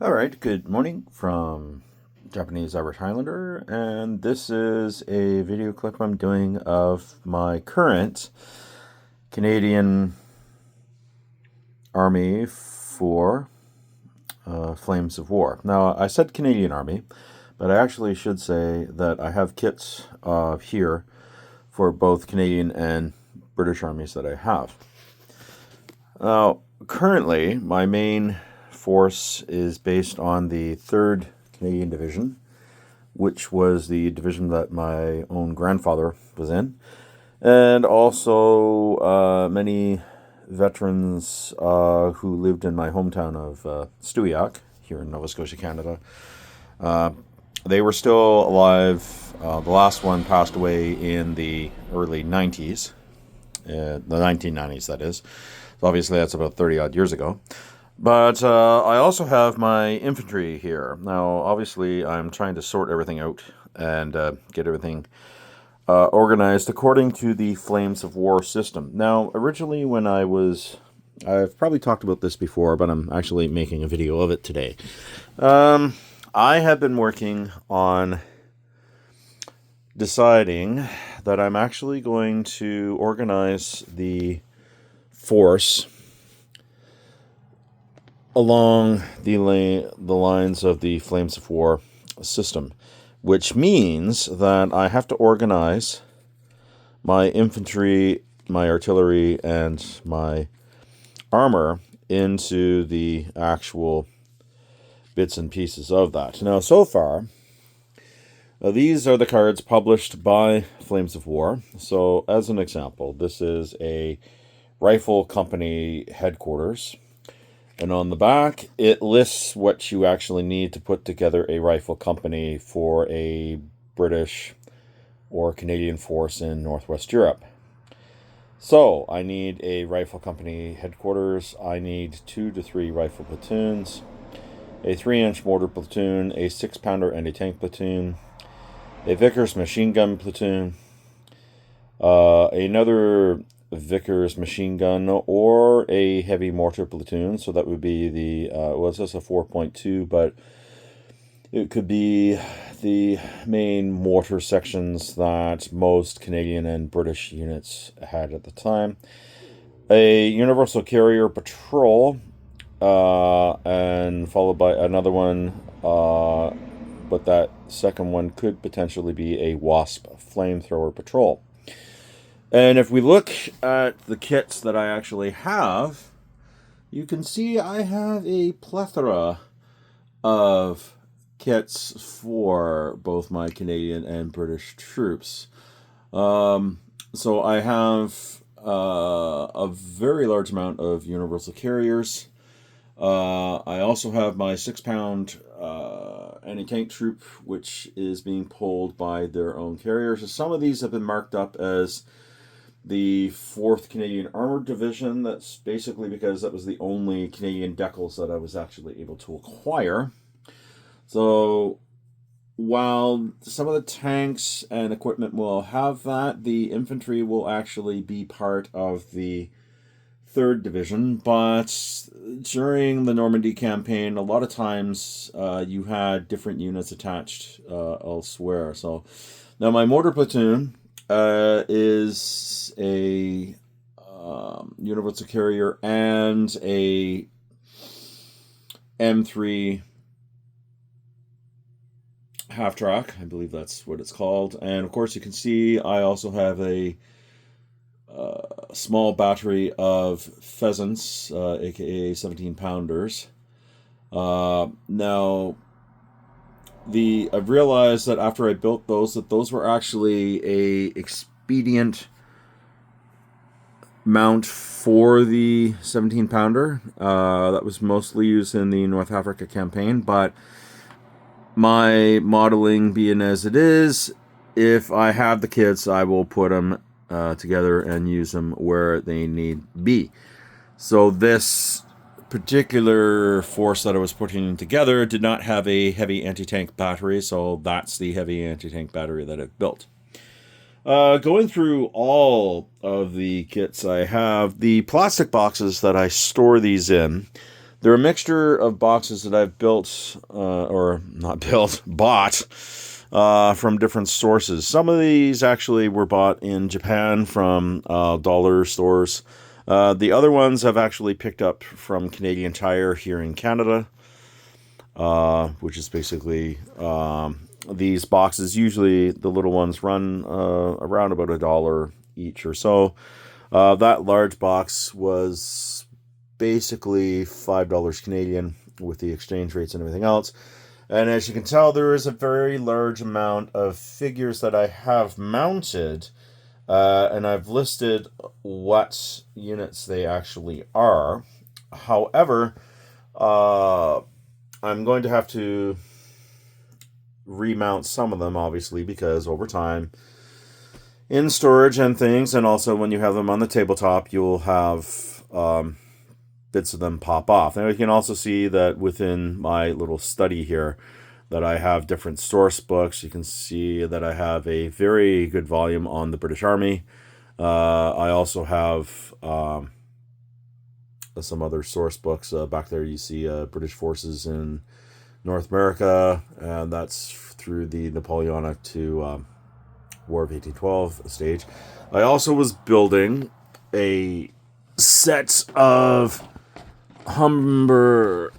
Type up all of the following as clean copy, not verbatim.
All right, good morning from Japanese Irish Highlander, and this is a video clip I'm doing of my current Canadian Army for Flames of War. Now, I said Canadian Army, but I actually should say that I have kits here for both Canadian and British armies that I have. Now, currently, my main force is based on the 3rd Canadian Division, which was the division that my own grandfather was in, and also many veterans who lived in my hometown of Stewiacke, here in Nova Scotia, Canada. They were still alive. The last one passed away in the early 90s, the 1990s, that is. So obviously, that's about 30 odd years ago. But I also have my infantry here. Now, obviously, I'm trying to sort everything out and get everything organized according to the Flames of War system. Now, originally, I've probably talked about this before, but I'm actually making a video of it today. I have been working on deciding that I'm actually going to organize the force along the lines of the Flames of War system, which means that I have to organize my infantry, my artillery, and my armor into the actual bits and pieces of that. Now, so far, these are the cards published by Flames of War. So, as an example, this is a rifle company headquarters. And on the back, it lists what you actually need to put together a rifle company for a British or Canadian force in Northwest Europe. So, I need a rifle company headquarters. I need 2 to 3 rifle platoons, a 3-inch mortar platoon, a 6-pounder anti-tank platoon, a Vickers machine gun platoon, another Vickers machine gun, or a heavy mortar platoon. So that would be the, it's just a 4.2, but it could be the main mortar sections that most Canadian and British units had at the time. A universal carrier patrol, and followed by another one, but that second one could potentially be a Wasp flamethrower patrol. And if we look at the kits that I actually have, you can see I have a plethora of kits for both my Canadian and British troops. So I have a very large amount of universal carriers. I also have my 6-pound anti-tank troop, which is being pulled by their own carriers. So some of these have been marked up as the 4th Canadian Armored Division. That's basically because that was the only Canadian decals that I was actually able to acquire. So while some of the tanks and equipment will have that, the infantry will actually be part of the 3rd Division. But during the Normandy campaign, a lot of times you had different units attached elsewhere. So now my mortar platoon is a universal carrier and a M3 half track. I believe that's what it's called. And of course, you can see I also have a small battery of pheasants, aka 17-pounders. Now, I've realized that after I built those, that those were actually a expedient mount for the 17-pounder. That was mostly used in the North Africa campaign, but my modeling being as it is, if I have the kits, I will put them together and use them where they need be. So this particular force that I was putting together did not have a heavy anti-tank battery, so that's the heavy anti-tank battery that I've built. Going through all of the kits I have, the plastic boxes that I store these in, They're a mixture of boxes that I've built, or not built, bought from different sources. Some of these actually were bought in Japan from dollar stores. The other ones I've actually picked up from Canadian Tire here in Canada, which is basically these boxes. Usually the little ones run around about $1 each or so. That large box was basically $5 Canadian with the exchange rates and everything else. And as you can tell, there is a very large amount of figures that I have mounted, and I've listed what units they actually are. However, I'm going to have to remount some of them, obviously, because over time, in storage and things, and also when you have them on the tabletop, you'll have bits of them pop off. Now you can also see that within my little study here that I have different source books. You can see that I have a very good volume on the British Army. I also have some other source books. Back there you see British forces in North America, and that's through the Napoleonic to War of 1812 stage. I also was building a set of Humber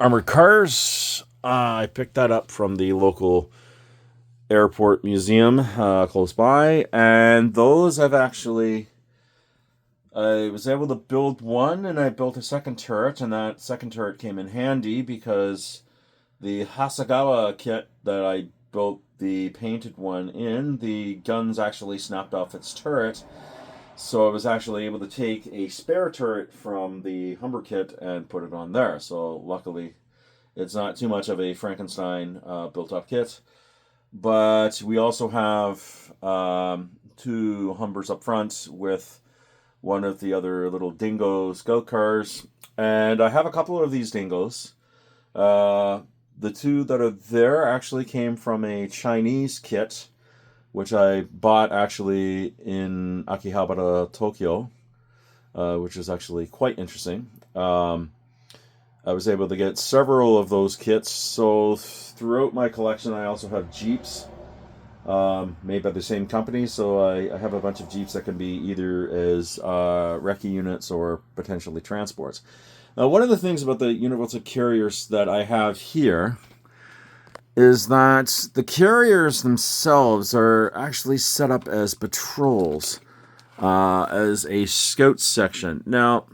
armored cars. I picked that up from the local airport museum close by, and those I was able to build one, and I built a second turret, and that second turret came in handy because the Hasegawa kit that I built the painted one in, the guns actually snapped off its turret. So I was actually able to take a spare turret from the Humber kit and put it on there. So luckily, it's not too much of a Frankenstein built-up kit. But we also have 2 Humbers up front with one of the other little dingo scout cars. And I have a couple of these dingoes. The 2 that are there actually came from a Chinese kit, which I bought actually in Akihabara, Tokyo, which is actually quite interesting. I was able to get several of those kits. So throughout my collection, I also have Jeeps made by the same company. So I have a bunch of Jeeps that can be either as recce units or potentially transports. Now, one of the things about the Universal Carriers that I have here is that the carriers themselves are actually set up as patrols, as a scout section. Now,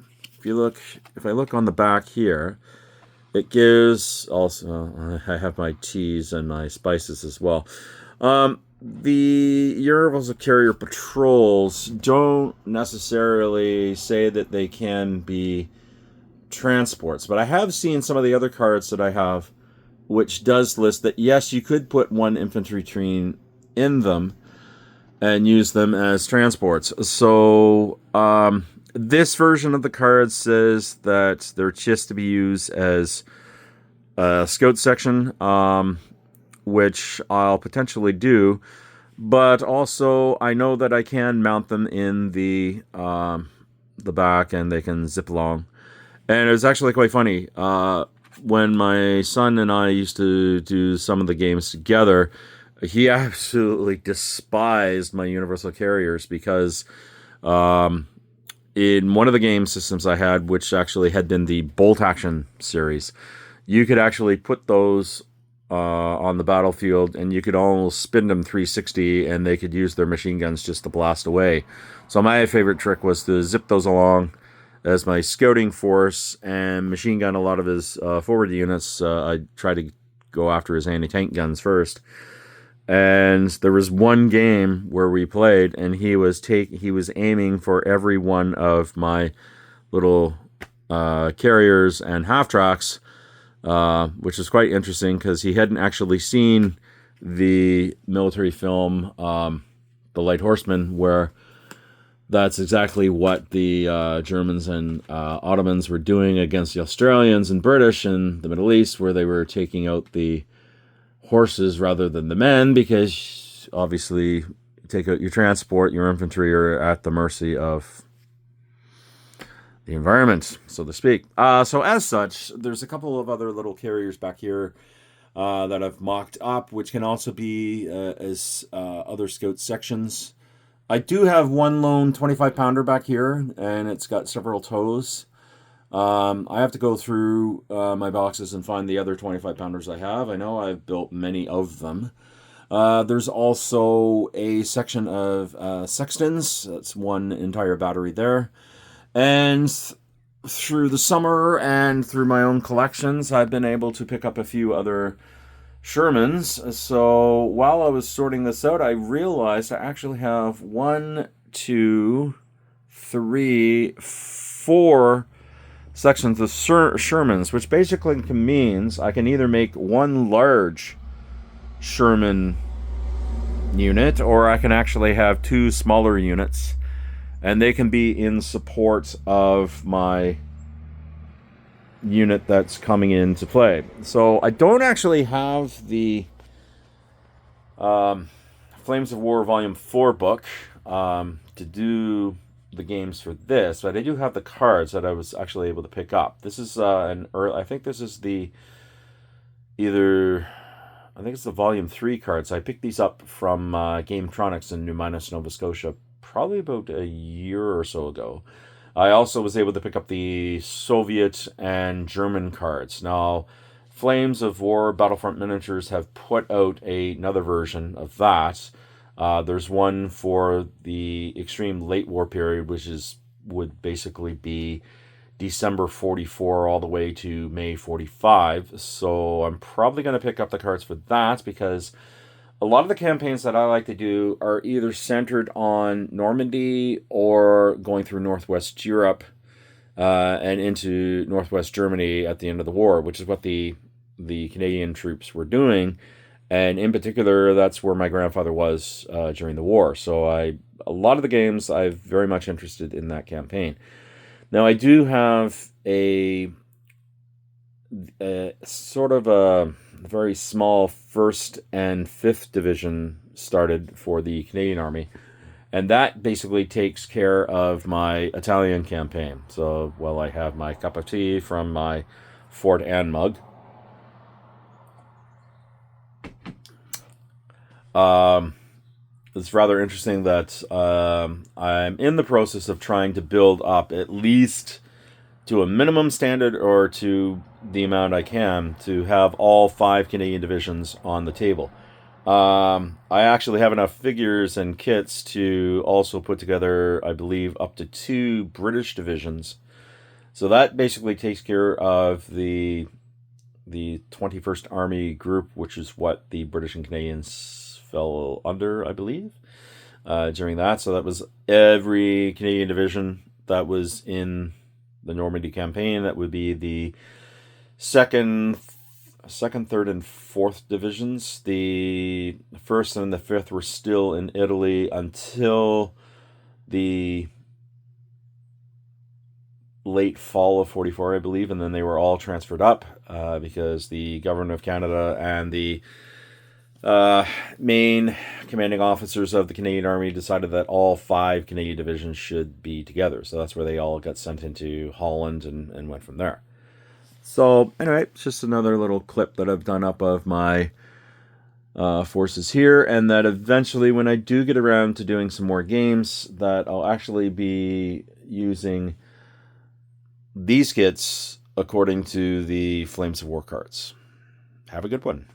if I look on the back here, it gives also, I have my teas and my spices as well. The Universal Carrier patrols don't necessarily say that they can be transports, but I have seen some of the other cards that I have which does list that, yes, you could put 1 infantry train in them and use them as transports. So this version of the card says that they're just to be used as a scout section, which I'll potentially do. But also, I know that I can mount them in the back, and they can zip along. And it was actually quite funny. When my son and I used to do some of the games together, he absolutely despised my Universal Carriers because in one of the game systems I had, which actually had been the Bolt Action series, you could actually put those on the battlefield, and you could almost spin them 360, and they could use their machine guns just to blast away. So my favorite trick was to zip those along as my scouting force and machine gun a lot of his forward units. I tried to go after his anti-tank guns first. And there was one game where we played, and he was aiming for every one of my little carriers and half-tracks, which was quite interesting because he hadn't actually seen the military film, The Light Horseman, where that's exactly what the Germans and Ottomans were doing against the Australians and British in the Middle East, where they were taking out the horses rather than the men, because obviously take out your transport, your infantry are at the mercy of the environment, so to speak. So as such, there's a couple of other little carriers back here that I've mocked up, which can also be as other scout sections. I do have one lone 25 pounder back here, and it's got several tows. I have to go through my boxes and find the other 25 pounders I have. I know I've built many of them. There's also a section of sextants. That's one entire battery there. And through the summer and through my own collections, I've been able to pick up a few other Shermans. So while I was sorting this out, I realized I actually have 1, 2, 3, 4 sections of Shermans, which basically means I can either make one large Sherman unit, or I can actually have 2 smaller units, and they can be in support of my unit that's coming into play. So I don't actually have the Flames of War Volume 4 book to do the games for this, but I do have the cards that I was actually able to pick up. This is I think this is the I think it's the Volume 3 cards. I picked these up from Gametronics in New Minas, Nova Scotia, probably about a year or so ago. I also was able to pick up the Soviet and German cards. Now, Flames of War Battlefront Miniatures have put out another version of that. There's one for the extreme late war period, which would basically be December 44 all the way to May 45. So I'm probably going to pick up the cards for that, because a lot of the campaigns that I like to do are either centered on Normandy or going through Northwest Europe and into Northwest Germany at the end of the war, which is what the Canadian troops were doing. And in particular, that's where my grandfather was during the war. So a lot of the games I'm very much interested in that campaign. Now, I do have a sort of a very small 1st and 5th Division started for the Canadian Army, and that basically takes care of my Italian campaign. So, well, I have my cup of tea from my Fort Anne mug. It's rather interesting that I'm in the process of trying to build up at least to a minimum standard, or to the amount I can, to have all 5 Canadian divisions on the table. I actually have enough figures and kits to also put together, I believe, up to 2 British divisions. So that basically takes care of the 21st Army Group, which is what the British and Canadians fell under, I believe, during that. So that was every Canadian division that was in the Normandy campaign. That would be the second, 3rd, and 4th divisions. The 1st and the 5th were still in Italy until the late fall of 44, I believe, and then they were all transferred up because the government of Canada and the main commanding officers of the Canadian Army decided that all 5 Canadian divisions should be together. So that's where they all got sent into Holland and went from there. So anyway, it's just another little clip that I've done up of my forces here, and that eventually, when I do get around to doing some more games, that I'll actually be using these kits according to the Flames of War cards. Have a good one.